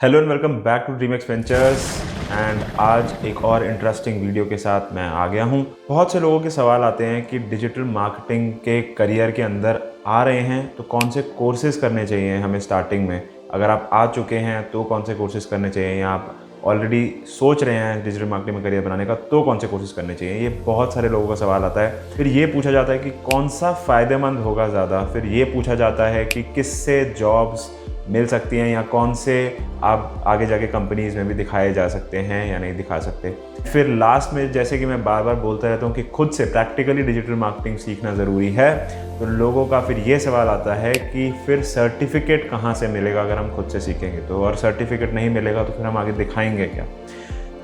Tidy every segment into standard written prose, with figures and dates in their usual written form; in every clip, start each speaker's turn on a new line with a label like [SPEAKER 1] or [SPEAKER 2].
[SPEAKER 1] Hello and welcome back to DreamX ventures. And आज एक और इंटरेस्टिंग वीडियो के साथ मैं आ गया हूँ। बहुत से लोगों के सवाल आते हैं कि डिजिटल मार्केटिंग के करियर के अंदर आ रहे हैं तो कौन से कोर्सेज करने चाहिए हमें स्टार्टिंग में। अगर आप आ चुके हैं तो कौन से कोर्सेज करने चाहिए, या आप ऑलरेडी सोच रहे हैं डिजिटल मार्केटिंग में करियर बनाने का तो कौन से कोर्सेज करने चाहिए। ये बहुत सारे लोगों का सवाल आता है। फिर ये पूछा जाता है कि कौन सा फ़ायदेमंद होगा ज़्यादा। फिर ये पूछा जाता है कि किससे जॉब्स मिल सकती हैं, या कौन से आप आगे जाके कंपनीज़ में भी दिखाए जा सकते हैं या नहीं दिखा सकते। फिर लास्ट में जैसे कि मैं बार बार बोलता रहता हूँ कि खुद से प्रैक्टिकली डिजिटल मार्केटिंग सीखना ज़रूरी है। तो लोगों का फिर ये सवाल आता है कि फिर सर्टिफिकेट कहाँ से मिलेगा अगर हम खुद से सीखेंगे तो, और सर्टिफिकेट नहीं मिलेगा तो फिर हम आगे दिखाएंगे क्या।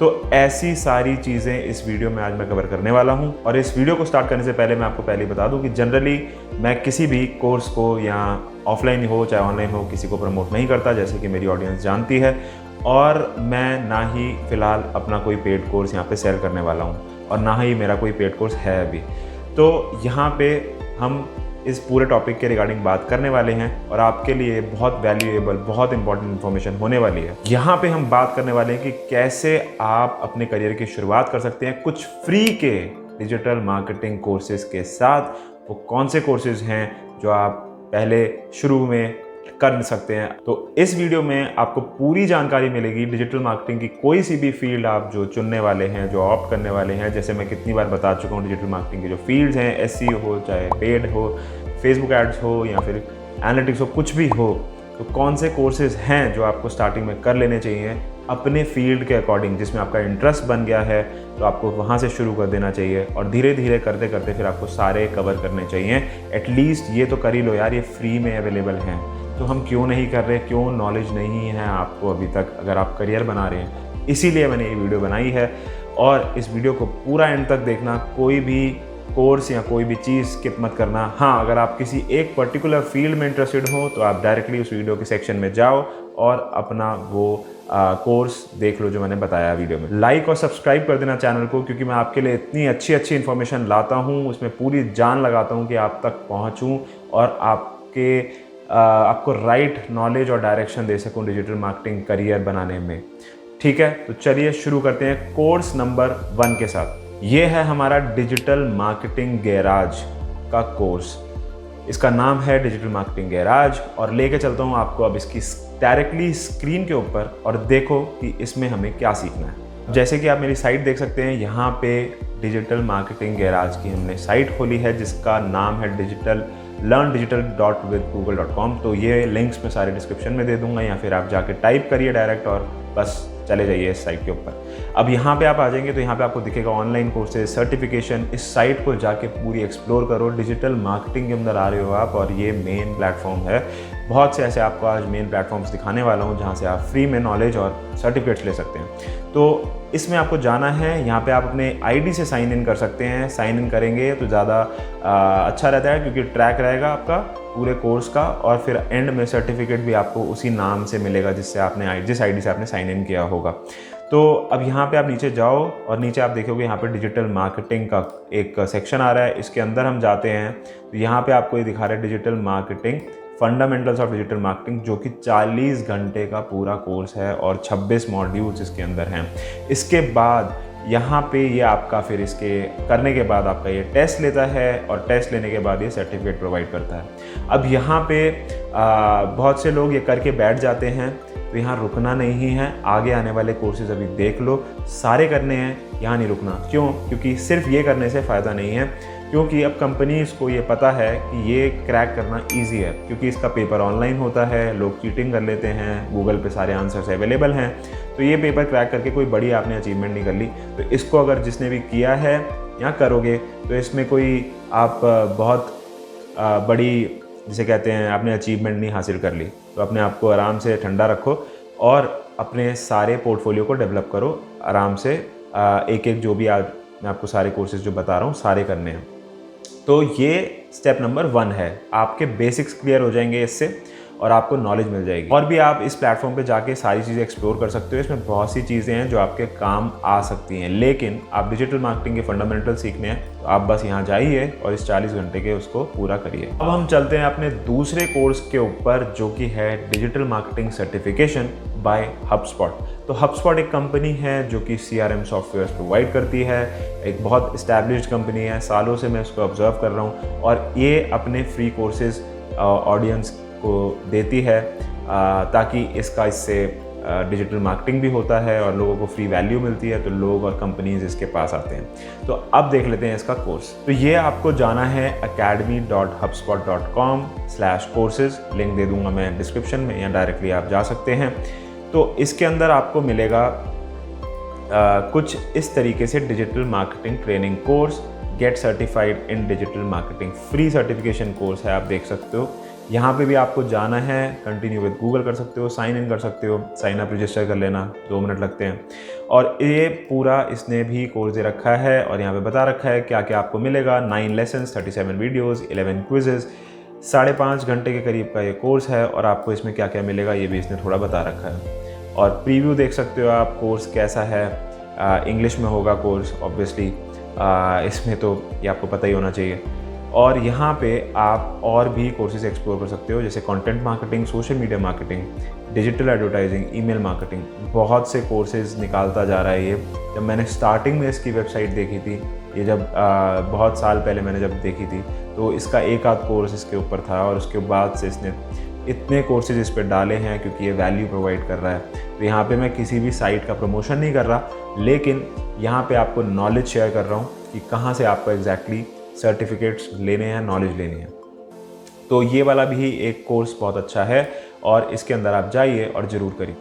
[SPEAKER 1] तो ऐसी सारी चीज़ें इस वीडियो में आज मैं कवर करने वाला हूं। और इस वीडियो को स्टार्ट करने से पहले मैं आपको पहले बता दूं कि जनरली मैं किसी भी कोर्स को, या ऑफलाइन हो चाहे ऑनलाइन हो, किसी को प्रमोट नहीं करता, जैसे कि मेरी ऑडियंस जानती है। और मैं ना ही फ़िलहाल अपना कोई पेड कोर्स यहाँ पे सेल करने वाला हूँ, और ना ही मेरा कोई पेड कोर्स है अभी। तो यहाँ पे हम इस पूरे टॉपिक के रिगार्डिंग बात करने वाले हैं और आपके लिए बहुत वैल्यूएबल, बहुत इंपॉर्टेंट इन्फॉर्मेशन होने वाली है। यहाँ पे हम बात करने वाले हैं कि कैसे आप अपने करियर की शुरुआत कर सकते हैं कुछ फ्री के डिजिटल मार्केटिंग कोर्सेज के साथ। वो कौन से कोर्सेज हैं जो आप पहले शुरू में कर सकते हैं। तो इस वीडियो में आपको पूरी जानकारी मिलेगी डिजिटल मार्केटिंग की। कोई सी भी फील्ड आप जो चुनने वाले हैं, जो ऑप्ट करने वाले हैं, जैसे मैं कितनी बार बता चुका हूँ, डिजिटल मार्केटिंग की जो फील्ड्स हैं, एसईओ हो, चाहे पेड हो, फेसबुक एड्स हो, या फिर एनालिटिक्स हो, कुछ भी हो, तो कौन से कोर्सेज हैं जो आपको स्टार्टिंग में कर लेने चाहिए अपने फील्ड के अकॉर्डिंग। जिसमें आपका इंटरेस्ट बन गया है तो आपको वहाँ से शुरू कर देना चाहिए, और धीरे धीरे करते करते फिर आपको सारे कवर करने चाहिए। एटलीस्ट ये तो कर ही लो यार, ये फ्री में अवेलेबल हैं तो हम क्यों नहीं कर रहे, क्यों नॉलेज नहीं है आपको अभी तक, अगर आप करियर बना रहे हैं। इसीलिए मैंने ये वीडियो बनाई है। और इस वीडियो को पूरा एंड तक देखना, कोई भी कोर्स या कोई भी चीज़ स्किप मत करना। हाँ, अगर आप किसी एक पर्टिकुलर फील्ड में इंटरेस्टेड हो तो आप डायरेक्टली उस वीडियो के सेक्शन में जाओ और अपना वो कोर्स देख लो जो मैंने बताया वीडियो में। लाइक और सब्सक्राइब कर देना चैनल को, क्योंकि मैं आपके लिए इतनी अच्छी अच्छी इन्फॉर्मेशन लाता हूँ, उसमें पूरी जान लगाता हूँ कि आप तक पहुँचूँ और आपको राइट नॉलेज और डायरेक्शन दे सकूँ डिजिटल मार्केटिंग करियर बनाने में। ठीक है, तो चलिए शुरू करते हैं कोर्स नंबर 1 के साथ। ये है हमारा डिजिटल मार्केटिंग गैराज का कोर्स। इसका नाम है डिजिटल मार्केटिंग गैराज, और लेके चलता हूँ आपको अब इसकी डायरेक्टली स्क्रीन के ऊपर, और देखो कि इसमें हमें क्या सीखना है। जैसे कि आप मेरी साइट देख सकते हैं, यहाँ पे डिजिटल मार्केटिंग गैराज की हमने साइट खोली है जिसका नाम है learndigital.withgoogle.com। तो ये लिंक्स मैं सारे डिस्क्रिप्शन में दे दूंगा, या फिर आप जाके टाइप करिए डायरेक्ट और बस चले जाइए इस साइट के ऊपर। अब यहाँ पे आप आ जाएंगे तो यहाँ पे आपको दिखेगा ऑनलाइन कोर्सेज, सर्टिफिकेशन। इस साइट को जाके पूरी एक्सप्लोर करो। डिजिटल मार्केटिंग के अंदर आ रहे हो आप, और ये मेन प्लेटफॉर्म है। बहुत से ऐसे आपको आज मेन प्लेटफॉर्म्स दिखाने वाला हूँ जहाँ से आप फ्री में नॉलेज और सर्टिफिकेट्स ले सकते हैं। तो इसमें आपको जाना है, यहाँ पे आप अपने आईडी से साइन इन कर सकते हैं। साइन इन करेंगे तो ज़्यादा अच्छा रहता है, क्योंकि ट्रैक रहेगा आपका पूरे कोर्स का, और फिर एंड में सर्टिफिकेट भी आपको उसी नाम से मिलेगा जिस आईडी से आपने साइन इन किया होगा। तो अब यहाँ पे आप नीचे जाओ, और नीचे आप देखोगे यहाँ पे डिजिटल मार्केटिंग का एक सेक्शन आ रहा है। इसके अंदर हम जाते हैं तो यहाँ पे आपको ये दिखा रहा है digital marketing fundamentals of digital marketing, जो कि 40 घंटे का पूरा कोर्स है और 26 मॉड्यूल्स इसके अंदर हैं। इसके बाद यहाँ पे ये आपका फिर इसके करने के बाद आपका ये टेस्ट लेता है, और टेस्ट लेने के बाद ये सर्टिफिकेट प्रोवाइड करता है। अब यहाँ पे बहुत से लोग ये करके बैठ जाते हैं, तो यहाँ रुकना नहीं है। आगे आने वाले कोर्सेज अभी देख लो, सारे करने हैं, यहाँ नहीं रुकना। क्यों? क्योंकि सिर्फ ये करने से फ़ायदा नहीं है, क्योंकि अब कंपनीज़ को ये पता है कि ये क्रैक करना इजी है, क्योंकि इसका पेपर ऑनलाइन होता है, लोग चीटिंग कर लेते हैं, गूगल पे सारे आंसर्स अवेलेबल हैं। तो ये पेपर क्रैक करके कोई बड़ी आपने अचीवमेंट नहीं कर ली। तो इसको अगर जिसने भी किया है या करोगे तो इसमें कोई आप बहुत बड़ी, जिसे कहते हैं, आपने अचीवमेंट नहीं हासिल कर ली। तो अपने आप को आराम से ठंडा रखो और अपने सारे पोर्टफोलियो को डेवलप करो आराम से। एक एक जो भी आज मैं आपको सारे कोर्सेज जो बता रहा हूँ सारे करने हैं। तो ये स्टेप नंबर 1 है। आपके बेसिक्स क्लियर हो जाएंगे इससे, और आपको नॉलेज मिल जाएगी। और भी आप इस प्लेटफॉर्म पे जाके सारी चीज़ें एक्सप्लोर कर सकते हो। इसमें बहुत सी चीज़ें हैं जो आपके काम आ सकती हैं, लेकिन आप डिजिटल मार्केटिंग के फंडामेंटल सीखने हैं तो आप बस यहाँ जाइए और इस 40 घंटे के उसको पूरा करिए। अब हम चलते हैं अपने दूसरे कोर्स के ऊपर, जो कि है digital marketing certification by HubSpot। तो HubSpot एक कंपनी है जो कि CRM सॉफ्टवेयर प्रोवाइड करती है, एक बहुत इस्टेब्लिश्ड कंपनी है, सालों से मैं इसको ऑब्जर्व कर रहा हूँ और ये अपने फ्री कोर्सेज ऑडियंस को देती है ताकि इससे डिजिटल मार्केटिंग भी होता है और लोगों को फ्री वैल्यू मिलती है, तो लोग और कंपनीज इसके पास आते हैं। तो अब देख लेते हैं इसका कोर्स। तो ये आपको जाना है academy.hubspot.com/courses, लिंक दे दूंगा मैं डिस्क्रिप्शन में या डायरेक्टली आप जा सकते हैं। तो इसके अंदर आपको मिलेगा कुछ इस तरीके से digital marketing training course, gate certified इन digital marketing, free certification course है, आप देख सकते हो। यहाँ पे भी आपको जाना है, कंटिन्यू विद गूगल कर सकते हो, साइन इन कर सकते हो, साइन अप रजिस्टर कर लेना, 2 मिनट लगते हैं। और ये पूरा इसने भी कोर्स दे रखा है और यहाँ पे बता रखा है क्या क्या आपको मिलेगा। 9 लेसन्स, 37 वीडियोज़, 11 क्विजेज़, 5.5 घंटे के करीब का ये कोर्स है और आपको इसमें क्या क्या मिलेगा ये भी इसने थोड़ा बता रखा है। और प्रीव्यू देख सकते हो आप, कोर्स कैसा है। इंग्लिश में होगा कोर्स ऑब्वियसली, इसमें तो ये आपको पता ही होना चाहिए। और यहाँ पे आप और भी कोर्सेज एक्सप्लोर कर सकते हो, जैसे content marketing, social media marketing, digital advertising, email marketing, बहुत से कोर्सेज निकालता जा रहा है ये। जब मैंने स्टार्टिंग में इसकी वेबसाइट देखी थी, ये जब बहुत साल पहले मैंने जब देखी थी, तो इसका एक आध कोर्स इसके ऊपर था और उसके बाद से इसने इतने कोर्सेज इस पर डाले हैं क्योंकि ये वैल्यू प्रोवाइड कर रहा है। तो यहाँ पे मैं किसी भी साइट का प्रमोशन नहीं कर रहा, लेकिन यहाँ पे आपको नॉलेज शेयर कर रहा हूँ कि कहाँ से आपको एग्जैक्टली सर्टिफिकेट्स लेने हैं, नॉलेज लेनी है। तो ये वाला भी एक कोर्स बहुत अच्छा है और इसके अंदर आप जाइए और ज़रूर करिए।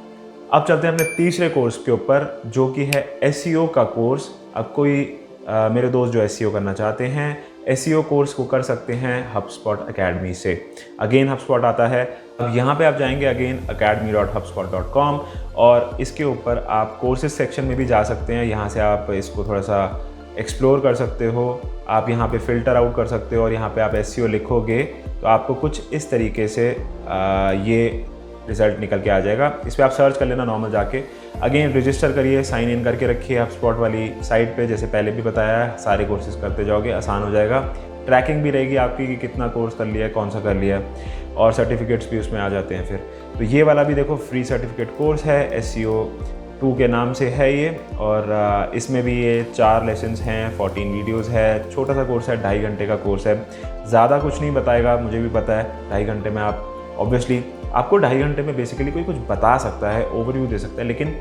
[SPEAKER 1] अब चलते हैं अपने तीसरे कोर्स के ऊपर, जो कि है SEO का कोर्स। अब कोई मेरे दोस्त जो SEO करना चाहते हैं, SEO कोर्स को कर सकते हैं HubSpot Academy से। अगेन HubSpot आता है। अब यहाँ पे आप जाएंगे अगेन academy.hubspot.com और इसके ऊपर आप कोर्सेज सेक्शन में भी जा सकते हैं। यहाँ से आप इसको थोड़ा सा एक्सप्लोर कर सकते हो, आप यहाँ पे फ़िल्टर आउट कर सकते हो और यहाँ पे आप SEO लिखोगे तो आपको कुछ इस तरीके से ये रिज़ल्ट निकल के आ जाएगा। इस पर आप सर्च कर लेना नॉर्मल जाके। अगेन रजिस्टर करिए, साइन इन करके रखिए HubSpot वाली साइट पे, जैसे पहले भी बताया है। सारे कोर्सेज करते जाओगे, आसान हो जाएगा। ट्रैकिंग भी रहेगी आपकी कि कितना कोर्स कर लिया है, कौन सा कर लिया है, और सर्टिफिकेट्स भी उसमें आ जाते हैं फिर। तो ये वाला भी देखो फ्री सर्टिफिकेट कोर्स है, SEO 2 के नाम से है ये। और इसमें भी ये 4 लेसन्स हैं, 14 वीडियोस है, छोटा सा कोर्स है, 2.5 घंटे का कोर्स है। ज़्यादा कुछ नहीं बताएगा, मुझे भी पता है। 2.5 घंटे में आप ऑब्वियसली आपको 2.5 घंटे में बेसिकली कोई कुछ बता सकता है, ओवरव्यू दे सकता है, लेकिन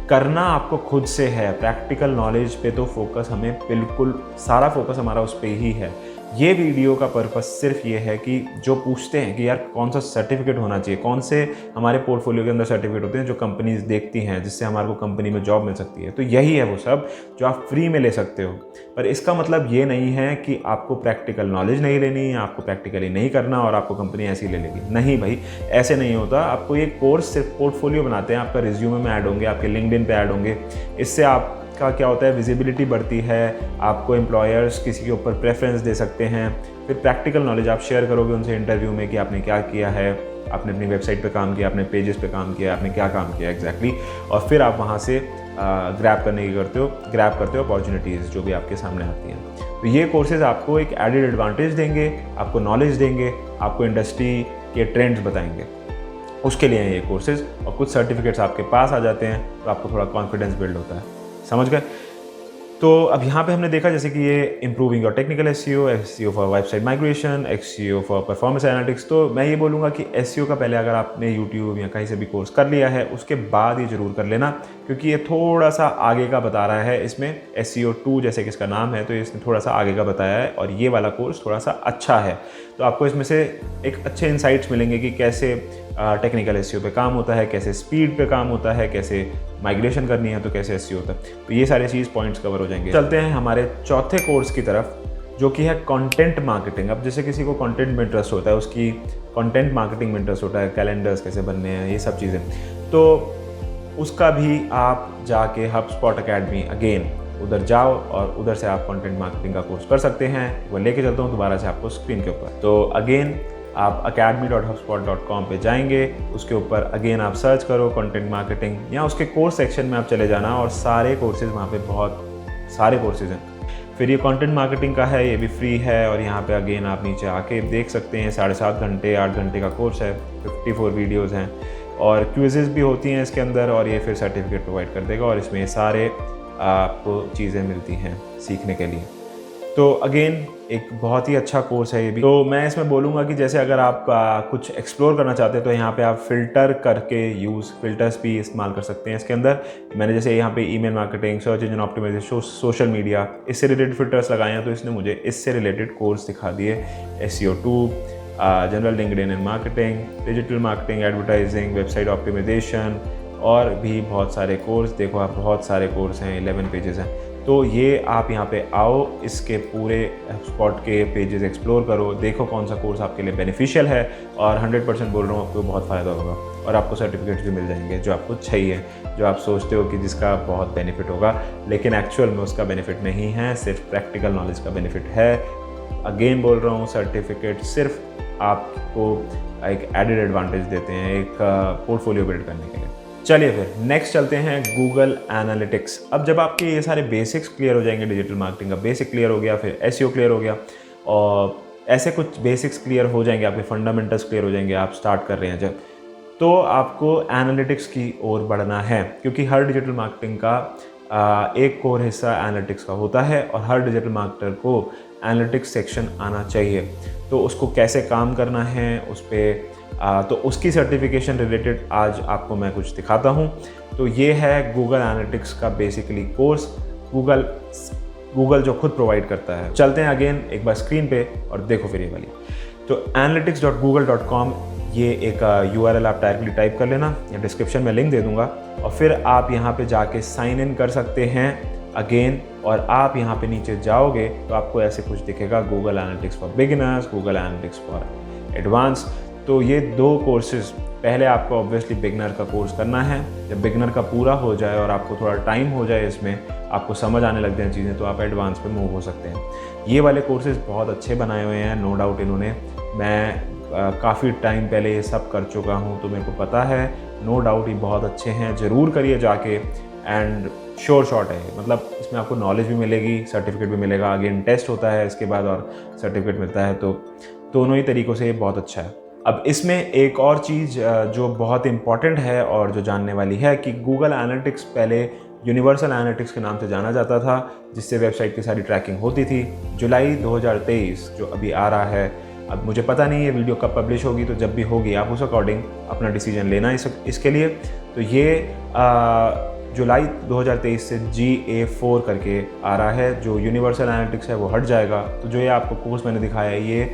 [SPEAKER 1] करना आपको खुद से है। प्रैक्टिकल नॉलेज पे तो फोकस हमें बिल्कुल, सारा फोकस हमारा उस पर ही है। ये वीडियो का पर्पस सिर्फ ये है कि जो पूछते हैं कि यार कौन सा सर्टिफिकेट होना चाहिए, कौन से हमारे पोर्टफोलियो के अंदर सर्टिफिकेट होते हैं जो कंपनीज देखती हैं, जिससे हमारे को कंपनी में जॉब मिल सकती है, तो यही है वो सब जो आप फ्री में ले सकते हो। पर इसका मतलब ये नहीं है कि आपको प्रैक्टिकल नॉलेज नहीं लेनी है, आपको प्रैक्टिकली नहीं करना और आपको कंपनी ऐसी ले लेगी। नहीं भाई, ऐसे नहीं होता। आपको ये कोर्स सिर्फ पोर्टफोलियो बनाते हैं, आपका रिज्यूमे में ऐड होंगे, आपके लिंक्डइन पे ऐड होंगे। इससे आप का क्या होता है, विजिबिलिटी बढ़ती है, आपको एम्प्लॉयर्स किसी के ऊपर प्रेफरेंस दे सकते हैं। फिर प्रैक्टिकल नॉलेज आप शेयर करोगे उनसे इंटरव्यू में कि आपने क्या किया है, आपने अपनी वेबसाइट पे काम किया, अपने पेजेस पे काम किया, आपने क्या काम किया एग्जैक्टली, और फिर आप वहाँ से ग्रैब करते हो अपॉर्चुनिटीज़ जो भी आपके सामने आती हैं। तो ये कोर्सेज आपको एक एडेड एडवांटेज देंगे, आपको नॉलेज देंगे, आपको इंडस्ट्री के ट्रेंड्स बताएंगे। उसके लिए हैं ये कोर्सेज, और कुछ सर्टिफिकेट्स आपके पास आ जाते हैं तो आपको थोड़ा कॉन्फिडेंस बिल्ड होता है। समझ गए? तो अब यहाँ पे हमने देखा जैसे कि ये improving your technical SEO for website migration, SEO for performance analytics. तो मैं ये बोलूँगा कि SEO का पहले अगर आपने यूट्यूब या कहीं से भी कोर्स कर लिया है, उसके बाद ये ज़रूर कर लेना, क्योंकि ये थोड़ा सा आगे का बता रहा है। इसमें SEO 2 जैसे कि इसका नाम है, तो इसने थोड़ा सा आगे का बताया है और ये वाला कोर्स थोड़ा सा अच्छा है। तो आपको इसमें से एक अच्छे इंसाइट्स मिलेंगे कि कैसे टेक्निकल SEO पे काम होता है, कैसे स्पीड पे काम होता है, कैसे माइग्रेशन करनी है तो कैसे SEO होता है। तो ये सारे चीज़ पॉइंट्स कवर हो जाएंगे। चलते हैं हमारे चौथे कोर्स की तरफ, जो कि है कंटेंट मार्केटिंग। अब जैसे किसी को कंटेंट में इंटरेस्ट होता है, उसकी कंटेंट मार्केटिंग में इंटरेस्ट होता है, कैलेंडर्स कैसे बनने हैं, ये सब चीज़ें, तो उसका भी आप जाके HubSpot Academy अगेन उधर जाओ और उधर से आप कंटेंट मार्केटिंग का कोर्स कर सकते हैं। वो लेके चलता हूँ दोबारा से आपको स्क्रीन के ऊपर। तो अगेन आप academy.hubspot.com पे जाएंगे, उसके ऊपर अगेन आप सर्च करो कंटेंट मार्केटिंग, या उसके कोर्स सेक्शन में आप चले जाना और सारे कोर्सेज वहाँ पे बहुत सारे कोर्सेज हैं। फिर ये कंटेंट मार्केटिंग का है, ये भी फ्री है, और यहाँ पे अगेन आप नीचे आके देख सकते हैं 7.5 घंटे 8 घंटे का कोर्स है, 54 वीडियोज़ हैं, और क्विज़ेस भी होती हैं इसके अंदर, और ये फिर सर्टिफिकेट प्रोवाइड कर देगा, और इसमें सारे आपको चीज़ें मिलती हैं सीखने के लिए। तो अगेन एक बहुत ही अच्छा कोर्स है ये भी। तो मैं इसमें बोलूँगा कि जैसे अगर आप कुछ एक्सप्लोर करना चाहते हैं तो यहाँ पे आप फ़िल्टर करके फ़िल्टर्स भी इस्तेमाल कर सकते हैं इसके अंदर। मैंने जैसे यहाँ पे email marketing, search engine optimisation, social media, इससे रिलेटेड फ़िल्टर्स लगाए हैं, तो इसने मुझे इससे रिलेटेड कोर्स दिखा दिए। SEO2, general LinkedIn and marketing, digital marketing, advertising, website optimisation, और भी बहुत सारे कोर्स। देखो आप, बहुत सारे कोर्स हैं, 11 पेजेस हैं। तो ये आप यहाँ पे आओ, इसके पूरे HubSpot के पेजेस एक्सप्लोर करो, देखो कौन सा कोर्स आपके लिए बेनिफिशियल है, और 100% बोल रहा हूँ आपको बहुत फ़ायदा होगा, और आपको सर्टिफिकेट्स भी मिल जाएंगे जो आपको चाहिए, जो आप सोचते हो कि जिसका बहुत बेनिफिट होगा, लेकिन एक्चुअल में उसका बेनिफिट नहीं है, सिर्फ प्रैक्टिकल नॉलेज का बेनिफिट है। अगेन बोल रहा हूँ, सर्टिफिकेट सिर्फ आपको एक एडेड एडवांटेज देते हैं एक पोर्टफोलियो बिल्ड करने के लिए। चलिए फिर नेक्स्ट चलते हैं गूगल एनालिटिक्स। अब जब आपके ये सारे बेसिक्स क्लियर हो जाएंगे, डिजिटल मार्केटिंग का बेसिक क्लियर हो गया, फिर SEO क्लियर हो गया, और ऐसे कुछ बेसिक्स क्लियर हो जाएंगे, आपके फंडामेंटल्स क्लियर हो जाएंगे, आप स्टार्ट कर रहे हैं जब, तो आपको एनालिटिक्स की ओर बढ़ना है, क्योंकि हर डिजिटल मार्केटिंग का एक कोर हिस्सा एनालिटिक्स का होता है, और हर डिजिटल मार्केटर को एनालिटिक्स सेक्शन आना चाहिए। तो उसको कैसे काम करना है उस पर तो उसकी सर्टिफिकेशन रिलेटेड आज आपको मैं कुछ दिखाता हूँ। तो ये है गूगल एनालिटिक्स का बेसिकली कोर्स, गूगल जो खुद प्रोवाइड करता है। चलते हैं अगेन एक बार स्क्रीन पे और देखो फिर ये वाली। तो analytics.google.com, ये एक URL आप डायरेक्टली टाइप कर लेना, या डिस्क्रिप्शन में लिंक दे दूंगा, और फिर आप यहाँ पे जाके साइन इन कर सकते हैं अगेन। और आप यहाँ पे नीचे जाओगे तो आपको ऐसे कुछ दिखेगा, Google analytics for beginners, Google analytics for advance. तो ये 2 कोर्सेज, पहले आपको ऑब्वियसली बिगनर का कोर्स करना है। जब बिगनर का पूरा हो जाए और आपको थोड़ा टाइम हो जाए, इसमें आपको समझ आने लग जाए चीज़ें, तो आप एडवांस पे मूव हो सकते हैं। ये वाले कोर्सेज बहुत अच्छे बनाए हुए हैं, नो डाउट। इन्होंने, मैं काफ़ी टाइम पहले ये सब कर चुका हूँ, तो मेरे को पता है, नो डाउट ये बहुत अच्छे हैं। ज़रूर करिए जाके, एंड श्योर शॉट है, मतलब इसमें आपको नॉलेज भी मिलेगी, सर्टिफिकेट भी मिलेगा। अगेन टेस्ट होता है इसके बाद और सर्टिफिकेट मिलता है, तो दोनों ही तरीक़ों से ये बहुत अच्छा है। अब इसमें एक और चीज़ जो बहुत इम्पॉर्टेंट है और जो जानने वाली है, कि गूगल एनालिटिक्स पहले यूनिवर्सल एनालिटिक्स के नाम से जाना जाता था, जिससे वेबसाइट की सारी ट्रैकिंग होती थी। जुलाई 2023 जो अभी आ रहा है, अब मुझे पता नहीं ये वीडियो कब पब्लिश होगी, तो जब भी होगी आप उस अकॉर्डिंग अपना डिसीजन लेना इसके लिए। तो ये जुलाई 2023 से GA4 करके आ रहा है, जो यूनिवर्सल एनालिटिक्स है वो हट जाएगा। तो जो ये आपको कोर्स मैंने दिखाया है, ये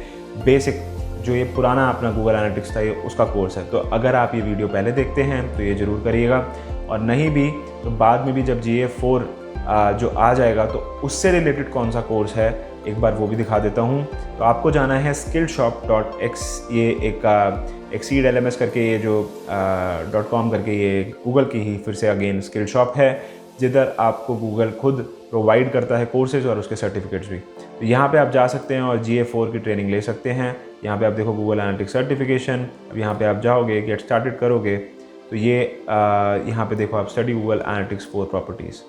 [SPEAKER 1] बेसिक, जो ये पुराना अपना गूगल एनालिटिक्स था, ये उसका कोर्स है। तो अगर आप ये वीडियो पहले देखते हैं तो ये ज़रूर करिएगा, और नहीं भी तो बाद में भी जब GA4 जो आ जाएगा, तो उससे रिलेटेड कौन सा कोर्स है एक बार वो भी दिखा देता हूँ। तो आपको जाना है skillshop.x, ये एक एक्सीड LMS करके, ये जो .com करके, ये गूगल की ही फिर से अगेन स्किल शॉप है, जिधर आपको गूगल खुद प्रोवाइड करता है कोर्सेज और उसके सर्टिफिकेट्स भी। तो यहाँ पे आप जा सकते हैं और GA4 की ट्रेनिंग ले सकते हैं। यहाँ पे आप देखो गूगल एनालिटिक्स सर्टिफिकेशन। अब यहाँ पे आप जाओगे, गेट स्टार्टेड करोगे, तो ये यहाँ पे देखो आप स्टडी गूगल एनालिटिक्स 4 प्रॉपर्टीज़।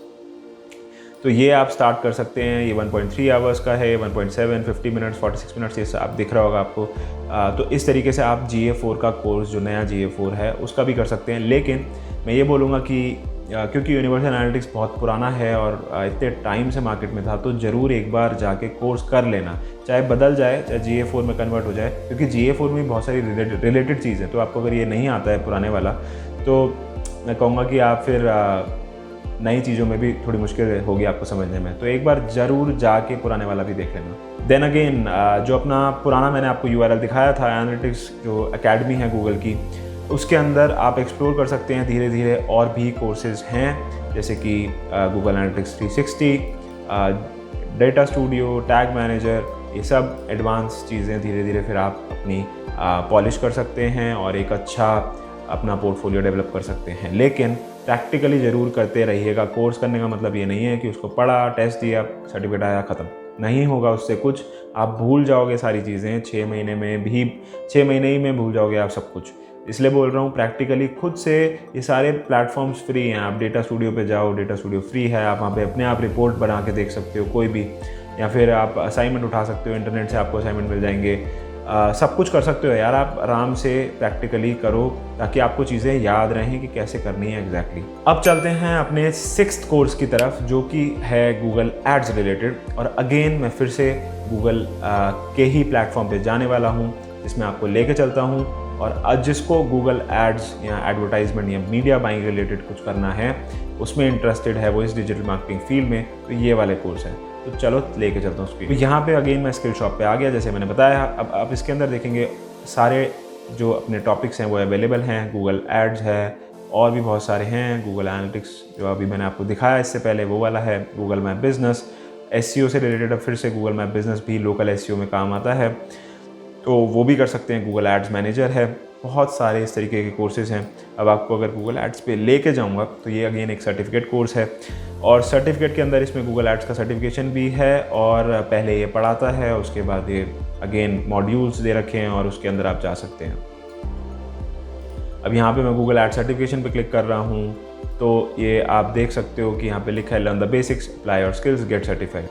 [SPEAKER 1] तो ये आप स्टार्ट कर सकते हैं। ये 1.3 आवर्स का है, 1.7, 50 मिनट्स, 46 मिनट्स, ये आप दिख रहा होगा आपको। तो इस तरीके से आप GA4 का कोर्स, जो नया GA4 है, उसका भी कर सकते हैं। लेकिन मैं ये बोलूँगा कि क्योंकि यूनिवर्सल एनालिटिक्स बहुत पुराना है और इतने टाइम से मार्केट में था, तो ज़रूर एक बार जाके कोर्स कर लेना, चाहे बदल जाए, चाहे GA4 में कन्वर्ट हो जाए, क्योंकि GA4 में बहुत सारी रिलेटेड चीज़ें। तो आपको अगर ये नहीं आता है पुराने वाला, तो मैं कहूँगा कि आप फिर नई चीज़ों में भी थोड़ी मुश्किल होगी आपको समझने में। तो एक बार ज़रूर जाके पुराने वाला भी देख लेना। देन अगेन जो अपना पुराना मैंने आपको URL दिखाया था, एनालिटिक्स जो एकेडमी है गूगल की, उसके अंदर आप एक्सप्लोर कर सकते हैं धीरे धीरे। और भी कोर्सेज हैं, जैसे कि Google analytics 360, data studio, tag manager, ये सब एडवांस चीज़ें धीरे धीरे फिर आप अपनी पॉलिश कर सकते हैं और एक अच्छा अपना पोर्टफोलियो डेवलप कर सकते हैं। लेकिन प्रैक्टिकली ज़रूर करते रहिएगा। कोर्स करने का मतलब ये नहीं है कि उसको पढ़ा, टेस्ट दिया, सर्टिफिकेट आया, ख़त्म। नहीं होगा उससे कुछ, आप भूल जाओगे सारी चीज़ें। 6 महीने ही में भूल जाओगे आप सब कुछ। इसलिए बोल रहा हूँ प्रैक्टिकली खुद से। ये सारे प्लेटफॉर्म्स फ्री हैं। आप डेटा स्टूडियो पे जाओ, डेटा स्टूडियो फ्री है, आप वहाँ पे अपने आप रिपोर्ट बना के देख सकते हो कोई भी, या फिर आप असाइनमेंट उठा सकते हो, इंटरनेट से आपको असाइनमेंट मिल जाएंगे। सब कुछ कर सकते हो यार, आप आराम से प्रैक्टिकली करो ताकि आपको चीज़ें याद रहें कि कैसे करनी है एग्जैक्टली। अब चलते हैं अपने 6th कोर्स की तरफ, जो कि है गूगल एड्स रिलेटेड। और अगेन मैं फिर से गूगल के ही प्लेटफॉर्म पे जाने वाला हूँ जिसमें आपको लेके चलता हूँ। और आज जिसको गूगल एड्स या एडवर्टाइजमेंट या मीडिया बाइंग रिलेटेड कुछ करना है, उसमें इंटरेस्टेड है वो इस डिजिटल मार्केटिंग फील्ड में, तो ये वाले कोर्स हैं। तो चलो लेके चलता हूँ उसको। तो यहाँ पे अगेन मैं स्किल शॉप पे आ गया, जैसे मैंने बताया। अब आप इसके अंदर देखेंगे सारे जो अपने टॉपिक्स हैं वो अवेलेबल हैं। गूगल एड्स है और भी बहुत सारे हैं। गूगल एनालिटिक्स जो अभी मैंने आपको दिखाया इससे पहले वो वाला है। गूगल मैप बिजनेस, एसईओ से रिलेटेड अब फिर से गूगल मैप बिजनेस भी लोकल एसईओ में काम आता है, तो वो भी कर सकते हैं। गूगल एड्स मैनेजर है, बहुत सारे इस तरीके के कोर्सेज़ हैं। अब आपको अगर गूगल एड्स पे लेके जाऊंगा तो ये अगेन एक सर्टिफिकेट कोर्स है, और सर्टिफिकेट के अंदर इसमें गूगल एड्स का सर्टिफिकेशन भी है। और पहले ये पढ़ाता है, उसके बाद ये अगेन मॉड्यूल्स दे रखे हैं और उसके अंदर आप जा सकते हैं। अब यहाँ पे मैं गूगल एड्स सर्टिफिकेशन पे क्लिक कर रहा हूँ, तो ये आप देख सकते हो कि यहाँ पे लिखा है learn the basics, apply your skills, gate certified.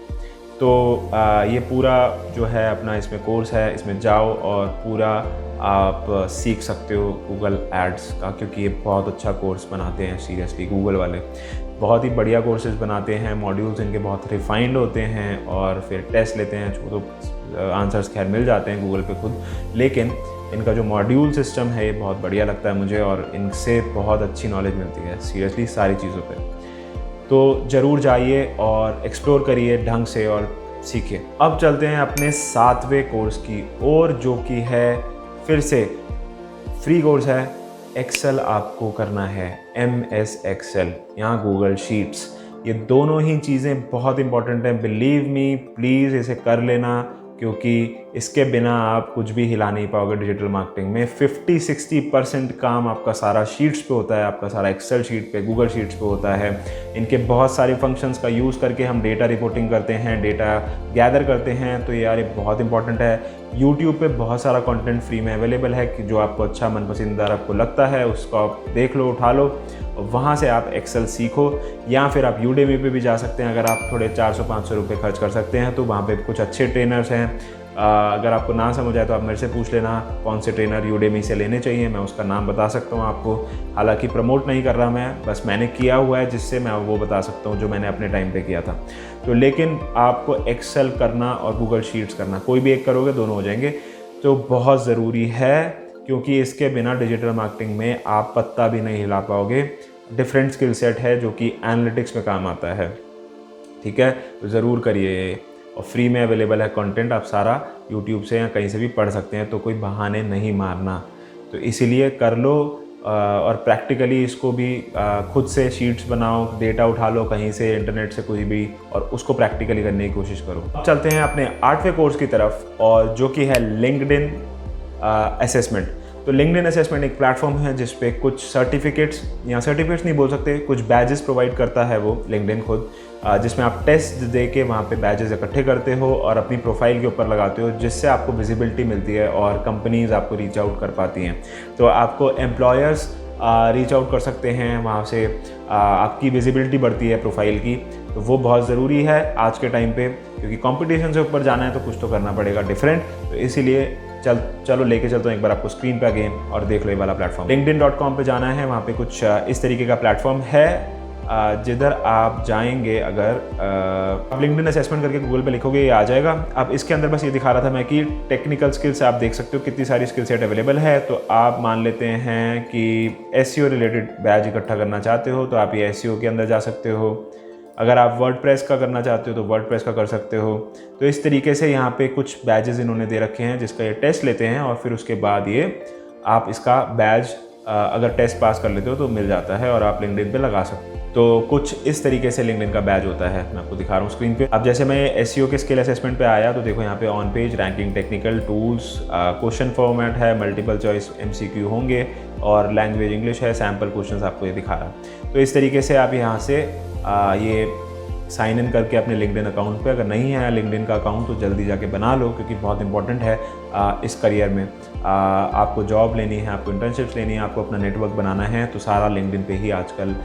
[SPEAKER 1] तो ये पूरा जो है अपना इसमें कोर्स है, इसमें जाओ और पूरा आप सीख सकते हो गूगल एड्स का, क्योंकि ये बहुत अच्छा कोर्स बनाते हैं। सीरियसली गूगल वाले बहुत ही बढ़िया कोर्सेज बनाते हैं। मॉड्यूल्स इनके बहुत रिफाइंड होते हैं, और फिर टेस्ट लेते हैं तो आंसर्स खैर मिल जाते हैं गूगल पे खुद, लेकिन इनका जो मॉड्यूल सिस्टम है ये बहुत बढ़िया लगता है मुझे, और इनसे बहुत अच्छी नॉलेज मिलती है सीरियसली सारी चीज़ों पे। तो ज़रूर जाइए और एक्सप्लोर करिए ढंग से और सीखिए। अब चलते हैं अपने 7वें कोर्स की ओर, जो कि है फिर से फ्री कोर्स है। एक्सेल आपको करना है, MS एक्सेल, यहाँ गूगल शीट्स, ये दोनों ही चीज़ें बहुत इंपॉर्टेंट हैं। बिलीव मी, प्लीज़ इसे कर लेना, क्योंकि इसके बिना आप कुछ भी हिला नहीं पाओगे डिजिटल मार्केटिंग में। 50-60% काम आपका सारा शीट्स पे होता है, आपका सारा एक्सेल शीट पे, गूगल शीट्स पे होता है। इनके बहुत सारे फंक्शंस का यूज़ करके हम डेटा रिपोर्टिंग करते हैं, डेटा गैदर करते हैं। तो यार ये बहुत इंपॉर्टेंट है। यूट्यूब पे बहुत सारा कंटेंट फ्री में अवेलेबल है कि जो आपको अच्छा मनपसंदीदा आपको लगता है उसको आप देख लो, उठा लो, वहाँ से आप एक्सेल सीखो। या फिर आप यूडेमी पे भी जा सकते हैं। अगर आप थोड़े 400-500 रुपये खर्च कर सकते हैं तो वहाँ पे कुछ अच्छे ट्रेनर्स हैं। अगर आपको ना समझ आए तो आप मेरे से पूछ लेना कौन से ट्रेनर यूडेमी से लेने चाहिए, मैं उसका नाम बता सकता हूँ आपको। हालांकि प्रमोट नहीं कर रहा मैं, बस मैंने किया हुआ है जिससे मैं वो बता सकता हूँ जो मैंने अपने टाइम पे किया था। तो लेकिन आपको एक्सेल करना और गूगल शीट्स करना, कोई भी एक करोगे दोनों हो जाएंगे, तो बहुत ज़रूरी है, क्योंकि इसके बिना डिजिटल मार्केटिंग में आप पत्ता भी नहीं हिला पाओगे। डिफरेंट स्किल सेट है जो कि एनालिटिक्स में काम आता है, ठीक है। तो ज़रूर करिए, और फ्री में अवेलेबल है कंटेंट, आप सारा यूट्यूब से या कहीं से भी पढ़ सकते हैं, तो कोई बहाने नहीं मारना। तो इसीलिए कर लो, और प्रैक्टिकली इसको भी खुद से शीट्स बनाओ, डेटा उठा लो कहीं से, इंटरनेट से कोई भी, और उसको प्रैक्टिकली करने की कोशिश करो। अब चलते हैं अपने 8वें कोर्स की तरफ, और जो कि है लिंक्डइन असेसमेंट। तो लिंक्डइन असेसमेंट एक प्लेटफॉर्म है जिस पे कुछ सर्टिफिकेट्स, या सर्टिफिकेट्स नहीं बोल सकते, कुछ बैजेस प्रोवाइड करता है वो लिंक्डइन खुद, जिसमें आप टेस्ट दे के वहाँ पे बैजेस इकट्ठे करते हो और अपनी प्रोफाइल के ऊपर लगाते हो, जिससे आपको विजिबिलिटी मिलती है और कंपनीज आपको रीच आउट कर पाती हैं। तो आपको एम्प्लॉयर्स रीच आउट कर सकते हैं, वहाँ से आपकी विजिबिलिटी बढ़ती है प्रोफाइल की। तो वो बहुत ज़रूरी है आज के टाइम पे, क्योंकि कंपटीशन से ऊपर जाना है तो कुछ तो करना पड़ेगा डिफरेंट। तो इसीलिए चलो लेके चलता हूँ एक बार आपको स्क्रीन पे अगेन, और देख लो ये वाला प्लेटफॉर्म। linkedin.com पे जाना है, वहाँ पे कुछ इस तरीके का प्लेटफॉर्म है, जिधर आप जाएंगे। अगर आप लिंक्डइन असेसमेंट करके गूगल पे लिखोगे ये आ जाएगा। अब इसके अंदर बस ये दिखा रहा था मैं कि टेक्निकल स्किल्स आप देख सकते हो कितनी सारी स्किल सेट अवेलेबल है। तो आप मान लेते हैं कि एसईओ रिलेटेड बैच इकट्ठा करना चाहते हो, तो आप ये एसईओ के अंदर जा सकते हो। अगर आप वर्डप्रेस का करना चाहते हो तो वर्डप्रेस का कर सकते हो। तो इस तरीके से यहाँ पे कुछ बैजेस इन्होंने दे रखे हैं जिसका ये टेस्ट लेते हैं, और फिर उसके बाद ये आप इसका बैज अगर टेस्ट पास कर लेते हो तो मिल जाता है और आप लिंक्डइन पे लगा सकते हो। तो कुछ इस तरीके से लिंक्डइन का बैज होता है, मैं आपको दिखा रहा हूँ स्क्रीन पे। अब जैसे मैं एसईओ के स्किल असेसमेंट पे आया तो देखो यहाँ पे on page ranking, technical tools, question format है, मल्टीपल चॉइस MCQ होंगे, और लैंग्वेज इंग्लिश है, सैम्पल क्वेश्चंस आपको ये दिखा रहा है। तो इस तरीके से आप यहाँ से ये साइन इन करके अपने लिंक्डइन अकाउंट पे, अगर नहीं है लिंक्डइन का अकाउंट तो जल्दी जाके बना लो, क्योंकि बहुत इंपॉर्टेंट है इस करियर में। आपको जॉब लेनी है, आपको इंटर्नशिप्स लेनी है, आपको अपना नेटवर्क बनाना है, तो सारा लिंक्डइन पे ही आजकल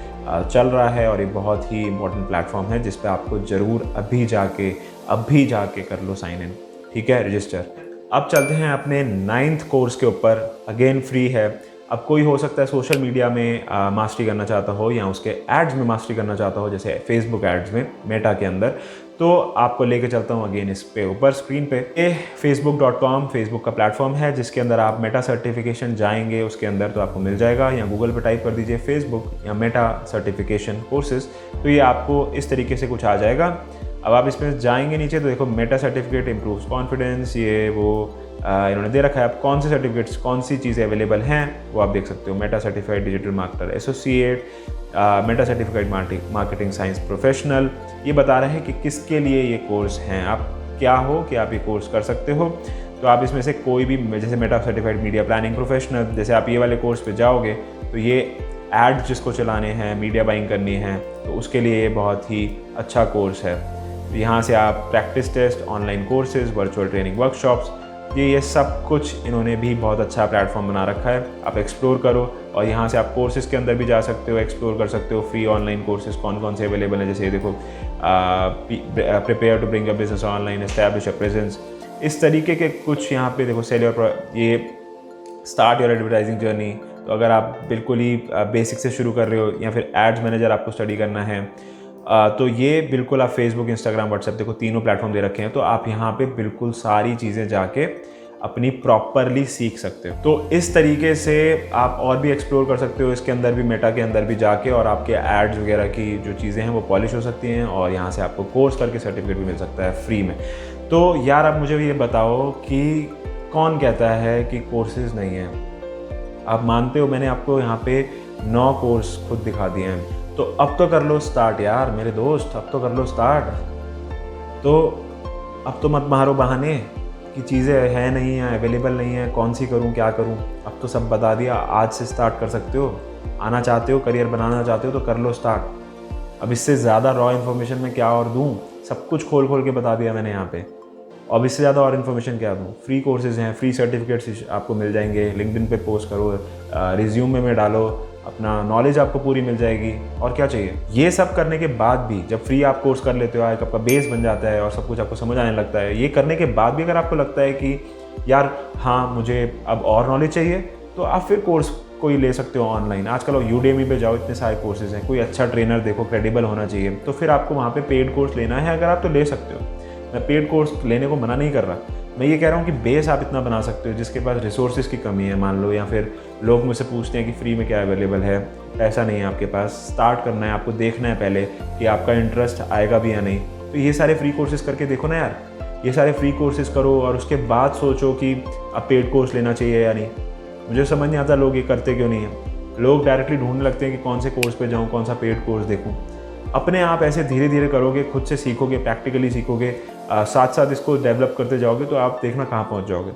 [SPEAKER 1] चल रहा है, और ये बहुत ही इंपॉर्टेंट प्लेटफॉर्म है जिस पे आपको ज़रूर अभी जाके कर लो साइन इन, ठीक है, रजिस्टर। अब चलते हैं अपने 9th कोर्स के ऊपर। अगेन फ्री है। अब कोई हो सकता है सोशल मीडिया में मास्टरी करना चाहता हो या उसके एड्स में मास्टरी करना चाहता हो, जैसे फेसबुक एड्स में मेटा के अंदर, तो आपको लेके चलता हूँ अगेन इस पे ऊपर स्क्रीन पे। ये facebook.com फेसबुक का प्लेटफॉर्म है जिसके अंदर आप मेटा सर्टिफिकेशन जाएंगे उसके अंदर तो आपको मिल जाएगा, या गूगल पे टाइप कर दीजिए फेसबुक या मेटा सर्टिफिकेशन कोर्सेज, तो ये आपको इस तरीके से कुछ आ जाएगा। अब आप इसमें जाएंगे नीचे तो देखो मेटा सर्टिफिकेट इम्प्रूव्स कॉन्फिडेंस, ये वो इन्होंने दे रखा है। आप कौन से सर्टिफिकेट्स, कौन सी चीज़ें अवेलेबल हैं वो आप देख सकते हो। Meta certified digital marketer associate, Meta certified marketing science professional, ये बता रहे हैं कि किसके लिए ये कोर्स हैं, आप क्या हो कि आप ये कोर्स कर सकते हो। तो आप इसमें से कोई भी, जैसे Meta certified media planning professional, जैसे आप ये वाले कोर्स पे जाओगे तो ये एड्स जिसको चलाने हैं, मीडिया बाइंग करनी है, तो उसके लिए ये बहुत ही अच्छा कोर्स है। यहाँ से आप practice test, online courses, virtual training workshops, ये सब कुछ इन्होंने भी बहुत अच्छा प्लेटफॉर्म बना रखा है। आप एक्सप्लोर करो और यहाँ से आप कोर्सेज के अंदर भी जा सकते हो, एक्सप्लोर कर सकते हो फ्री ऑनलाइन कोर्सेज कौन कौन से अवेलेबल हैं। जैसे ये देखो, prepare to bring a business online, establish a presence, इस तरीके के कुछ यहाँ पे देखो। सेल योर, ये स्टार्ट योर एडवर्टाइजिंग जर्नी, तो अगर आप बिल्कुल ही बेसिक से शुरू कर रहे हो या फिर एड्स मैनेजर आपको स्टडी करना है, तो ये बिल्कुल आप फेसबुक, इंस्टाग्राम, व्हाट्सएप, देखो तीनों प्लेटफॉर्म दे रखे हैं, तो आप यहाँ पे बिल्कुल सारी चीज़ें जाके अपनी प्रॉपरली सीख सकते हो। तो इस तरीके से आप और भी एक्सप्लोर कर सकते हो इसके अंदर भी, मेटा के अंदर भी जाके, और आपके एड्स वगैरह की जो चीज़ें हैं वो पॉलिश हो सकती हैं और यहाँ से आपको कोर्स करके सर्टिफिकेट भी मिल सकता है फ्री में। तो यार आप मुझे ये बताओ कि कौन कहता है कि कोर्सेज नहीं हैं? आप मानते हो मैंने आपको यहाँ पे 9 कोर्स खुद दिखा दिए हैं, तो अब तो कर लो स्टार्ट यार मेरे दोस्त, अब तो कर लो स्टार्ट। तो अब तो मत मारो बहाने कि चीज़ें है नहीं है, अवेलेबल नहीं है, कौन सी करूं, क्या करूं। अब तो सब बता दिया, आज से स्टार्ट कर सकते हो। आना चाहते हो, करियर बनाना चाहते हो तो कर लो स्टार्ट। अब इससे ज़्यादा रॉ इन्फॉर्मेशन में क्या और दूँ? सब कुछ खोल खोल के बता दिया मैंने यहाँ पे। अब इससे ज़्यादा और इन्फॉर्मेशन क्या दूँ? फ्री कोर्सेज हैं, फ्री सर्टिफिकेट्स आपको मिल जाएंगे। लिंक्डइन पे पोस्ट करो, रिज्यूमे में डालो, अपना नॉलेज आपको पूरी मिल जाएगी। और क्या चाहिए? ये सब करने के बाद भी जब फ्री आप कोर्स कर लेते हो, एक आपका बेस बन जाता है और सब कुछ आपको समझ आने लगता है, ये करने के बाद भी अगर आपको लगता है कि यार हाँ मुझे अब और नॉलेज चाहिए, तो आप फिर कोर्स कोई ले सकते हो ऑनलाइन। आजकल यूडेमी पे जाओ, इतने सारे कोर्सेज हैं। कोई अच्छा ट्रेनर देखो, क्रेडिबल होना चाहिए, तो फिर आपको वहाँ पे पेड कोर्स लेना है। अगर आप तो ले सकते हो, मैं पेड कोर्स लेने को मना नहीं कर रहा, मैं ये कह रहा हूँ कि बेस आप इतना बना सकते हो जिसके पास रिसोर्सेज की कमी है मान लो, या फिर लोग मुझसे पूछते हैं कि फ्री में क्या अवेलेबल है, पैसा नहीं है आपके पास, स्टार्ट करना है, आपको देखना है पहले कि आपका इंटरेस्ट आएगा भी या नहीं। तो ये सारे फ्री कोर्सेज करके देखो ना यार, ये सारे फ्री कोर्सेज करो और उसके बाद सोचो कि अब पेड कोर्स लेना चाहिए या नहीं। मुझे समझ नहीं आता लोग ये करते क्यों नहीं है। लोग डायरेक्टली ढूंढने लगते हैं कि कौन से कोर्स पे जाऊँ, कौन सा पेड कोर्स देखूँ। अपने आप ऐसे धीरे धीरे करोगे, खुद से सीखोगे, प्रैक्टिकली सीखोगे, साथ साथ इसको डेवलप करते जाओगे, तो आप देखना कहाँ पहुँच जाओगे।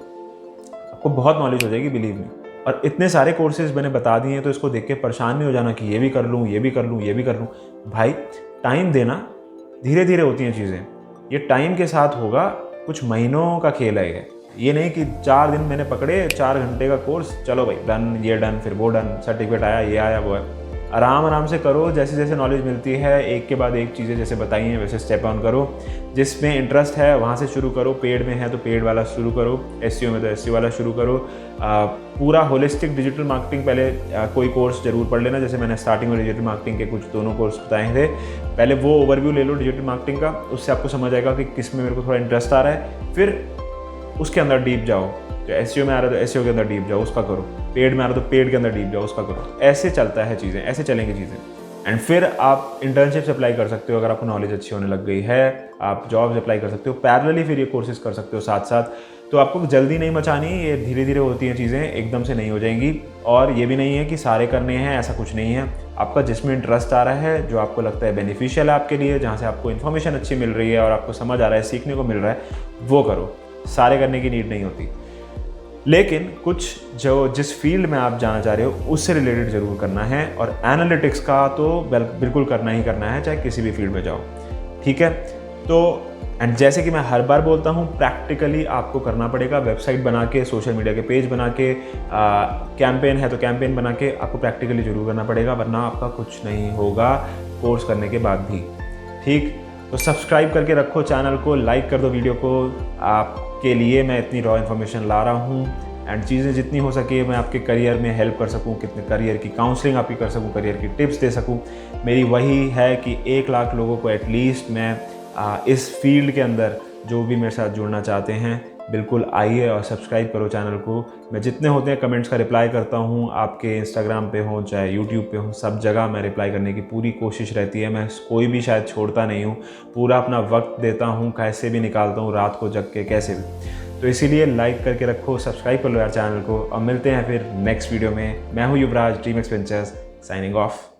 [SPEAKER 1] आपको बहुत नॉलेज हो जाएगी, बिलीव मी। और इतने सारे कोर्सेज मैंने बता दिए हैं, तो इसको देख के परेशान नहीं हो जाना कि ये भी कर लूँ, ये भी कर लूँ, ये भी कर लूँ। भाई टाइम देना, धीरे धीरे होती हैं चीज़ें, ये टाइम के साथ होगा। कुछ महीनों का खेल है ये नहीं कि 4 दिन मैंने पकड़े, 4 घंटे का कोर्स, चलो भाई डन, ये डन, फिर वो डन, सर्टिफिकेट आया, ये आया, वो है। आराम आराम से करो, जैसे जैसे नॉलेज मिलती है, एक के बाद एक चीज़ें जैसे बताई हैं वैसे स्टेप ऑन करो। जिसमें इंटरेस्ट है वहाँ से शुरू करो, पेड में है तो पेड वाला शुरू करो, एसईओ में तो एसईओ वाला शुरू करो। पूरा होलिस्टिक डिजिटल मार्केटिंग पहले कोई कोर्स जरूर पढ़ लेना। जैसे मैंने स्टार्टिंग में डिजिटल मार्केटिंग के कुछ दोनों कोर्स बताए थे, पहले वो ओवरव्यू ले लो डिजिटल मार्केटिंग का, उससे आपको समझ आएगा कि किस में मेरे को थोड़ा इंटरेस्ट आ रहा है। फिर उसके अंदर डीप जाओ, तो एसईओ में आ रहा है तो एसईओ के अंदर डीप जाओ, उसका करो। पेड में आ रहा है तो पेड के अंदर डीप जाओ, उसका करो। ऐसे चलता है चीज़ें, ऐसे चलेंगी चीज़ें। एंड फिर आप इंटर्नशिप्स अप्लाई कर सकते हो, अगर आपको नॉलेज अच्छी होने लग गई है। आप जॉब्स अप्लाई कर सकते हो, पैरेलली फिर ये कोर्सेज कर सकते हो साथ साथ। तो आपको जल्दी नहीं मचानी, ये धीरे धीरे होती हैं चीज़ें, एकदम से नहीं हो जाएंगी। और ये भी नहीं है कि सारे करने हैं, ऐसा कुछ नहीं है। आपका जिसमें इंटरेस्ट आ रहा है, जो आपको लगता है बेनिफिशियल है आपके लिए, जहाँ से आपको इन्फॉर्मेशन अच्छी मिल रही है और आपको समझ आ रहा है, सीखने को मिल रहा है, वो करो। सारे करने की नीड नहीं होती, लेकिन कुछ जो जिस फील्ड में आप जाना चाह रहे हो उससे रिलेटेड ज़रूर करना है। और एनालिटिक्स का तो बिल्कुल करना ही करना है, चाहे किसी भी फील्ड में जाओ, ठीक है। तो एंड जैसे कि मैं हर बार बोलता हूँ, प्रैक्टिकली आपको करना पड़ेगा। वेबसाइट बना के, सोशल मीडिया के पेज बना के, कैंपेन है तो कैंपेन बना के आपको प्रैक्टिकली ज़रूर करना पड़ेगा, वरना आपका कुछ नहीं होगा कोर्स करने के बाद भी, ठीक। तो सब्सक्राइब करके रखो चैनल को, लाइक कर दो वीडियो को। आपके के लिए मैं इतनी रॉ इन्फॉर्मेशन ला रहा हूँ एंड चीज़ें जितनी हो सके मैं आपके करियर में हेल्प कर सकूँ, कितने करियर की काउंसलिंग आपकी कर सकूँ, करियर की टिप्स दे सकूँ। मेरी वही है कि 1 लाख लोगों को एटलीस्ट मैं इस फील्ड के अंदर जो भी मेरे साथ जुड़ना चाहते हैं बिल्कुल आइए और सब्सक्राइब करो चैनल को। मैं जितने होते हैं कमेंट्स का रिप्लाई करता हूँ, आपके इंस्टाग्राम पे हो चाहे यूट्यूब पे हो, सब जगह मैं रिप्लाई करने की पूरी कोशिश रहती है। मैं कोई भी शायद छोड़ता नहीं हूँ, पूरा अपना वक्त देता हूँ, कैसे भी निकालता हूँ, रात को जग के कैसे भी। तो इसीलिए लाइक करके रखो, सब्सक्राइब कर लो यार चैनल को और मिलते हैं फिर नेक्स्ट वीडियो में। मैं हूँ Yuvraj, Dream X ventures, signing of.